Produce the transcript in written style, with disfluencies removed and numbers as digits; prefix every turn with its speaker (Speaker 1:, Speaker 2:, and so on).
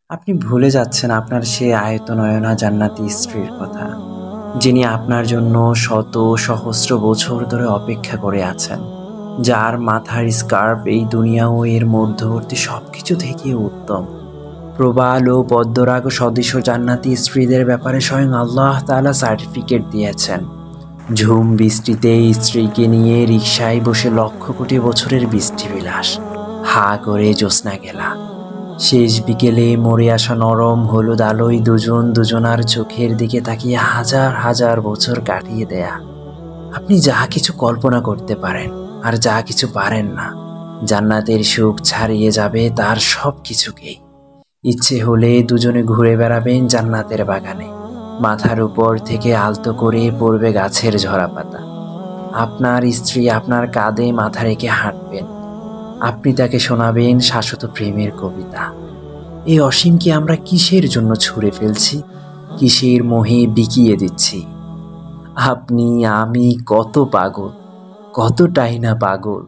Speaker 1: আপনি ভুলে যাচ্ছেন আপনার সে আয়তনয়না জান্নাতি স্ত্রীর কথা, যিনি আপনার জন্য শত সহস্র বছর ধরে অপেক্ষা করে আছেন, যার মাথার স্কার্ফ এই দুনিয়া ও এর মধ্যবর্তী সবকিছু থেকে উত্তম। প্রবাল ও পদ্মরাগ সদৃশ জান্নাতি স্ত্রীদের ব্যাপারে স্বয়ং আল্লাহ তাআলা সার্টিফিকেট দিয়েছেন। ঝুম বৃষ্টিতে স্ত্রীকে নিয়ে রিকশায় বসে লক্ষ কোটি বছরের বৃষ্টিবিলাস, হা করে জ্যোৎস্না গেলা। শেষ বিকেলে মরে আসা নরম হলুদ আলোয় দুজন দুজনার চোখের দিকে তাকিয়ে হাজার হাজার বছর কাটিয়ে দেয়া। আপনি যা কিছু কল্পনা করতে পারেন আর যা কিছু পারেন না, জান্নাতের সুখ ছাড়িয়ে যাবে তার সব কিছুকেই। ইচ্ছে হলে দুজনে ঘুরে বেড়াবেন জান্নাতের বাগানে, মাথার উপর থেকে আলতো করে পড়বে গাছের ঝরা পাতা। আপনার স্ত্রী আপনার কাঁধে মাথা রেখে হাঁটবেন, আপনি তাকে শোনাবেন শাশ্বত প্রেমের কবিতা। এই অসীমকে আমরা কিসের জন্য ছুঁড়ে ফেলছি, কিসের মোহে বিকিয়ে দিচ্ছি? আপনি আমি কত পাগল, কতটাই না পাগল।